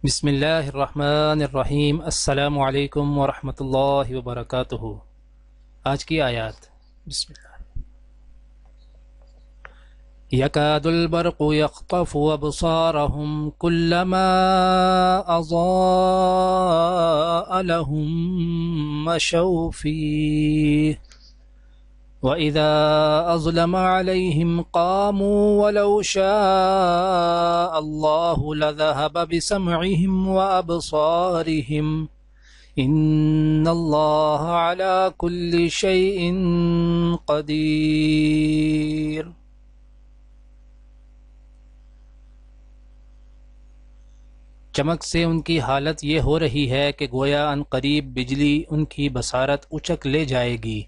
بسم اللہ الرحمن الرحیم۔ السلام علیکم ورحمۃ اللہ وبرکاتہ۔ آج کی آیات بسم اللہ۔ یکاد البرق یخطف ابصارهم کلما اضاء لهم مشوا فیہ وَإِذَا أَظْلَمَ عَلَيْهِمْ قَامُوا وَلَوْ شَاءَ اللَّهُ لَذَهَبَ بِسَمْعِهِمْ وَأَبْصَارِهِمْ إِنَّ اللَّهَ عَلَى كُلِّ شَيْءٍ قَدِيرٌ۔ چمک سے ان کی حالت یہ ہو رہی ہے کہ گویا ان قریب بجلی ان کی بصارت اچک لے جائے گی۔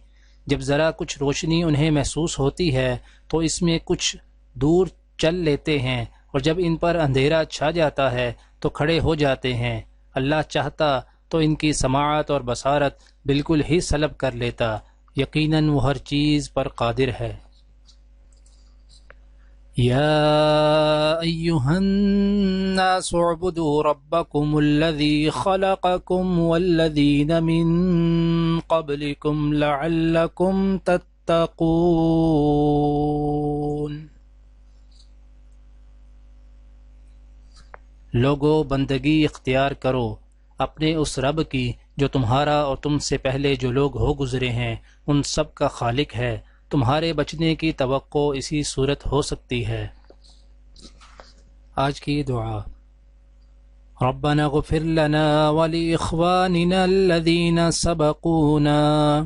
جب ذرا کچھ روشنی انہیں محسوس ہوتی ہے تو اس میں کچھ دور چل لیتے ہیں، اور جب ان پر اندھیرا چھا جاتا ہے تو کھڑے ہو جاتے ہیں۔ اللہ چاہتا تو ان کی سماعت اور بصارت بالکل ہی سلب کر لیتا، یقیناً وہ ہر چیز پر قادر ہے۔ یا ایہا الناس اعبدوا ربکم الذی خلقکم والذین من قبلکم لعلکم تتقون۔ لوگو بندگی اختیار کرو اپنے اس رب کی جو تمہارا اور تم سے پہلے جو لوگ ہو گزرے ہیں ان سب کا خالق ہے۔ تمہارے بچنے کی توقع اسی صورت ہو سکتی ہے۔ آج کی دعا۔ ربنا اغفر لنا ولإخواننا الذين سبقونا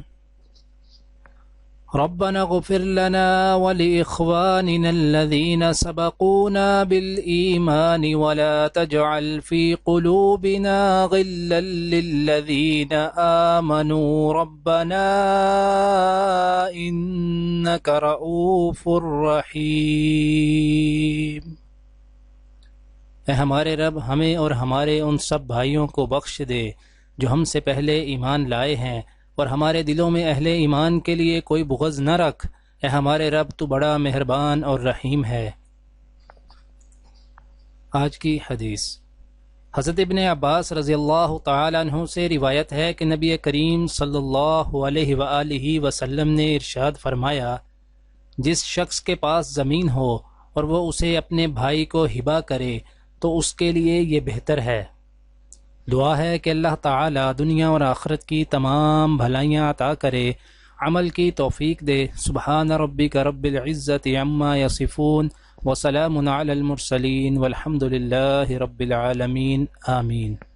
ربنا اغفر لنا ولإخواننا الذين سبقونا بالإيمان ولا تجعل في قلوبنا غلا للذين آمنوا ربنا إنك رؤوف رحيم۔ اے ہمارے رب، ہمیں اور ہمارے ان سب بھائیوں کو بخش دے جو ہم سے پہلے ایمان لائے ہیں، اور ہمارے دلوں میں اہل ایمان کے لیے کوئی بغض نہ رکھ۔ اے ہمارے رب، تو بڑا مہربان اور رحیم ہے۔ آج کی حدیث۔ حضرت ابن عباس رضی اللہ تعالیٰ عنہ سے روایت ہے کہ نبی کریم صلی اللہ علیہ وآلہ وسلم نے ارشاد فرمایا، جس شخص کے پاس زمین ہو اور وہ اسے اپنے بھائی کو ہبہ کرے تو اس کے لیے یہ بہتر ہے۔ دعا ہے کہ اللہ تعالی دنیا اور آخرت کی تمام بھلائیاں عطا کرے، عمل کی توفیق دے۔ سبحان ربک رب العزت عما یصفون وسلام علی المرسلین والحمد للہ رب العالمین، آمین۔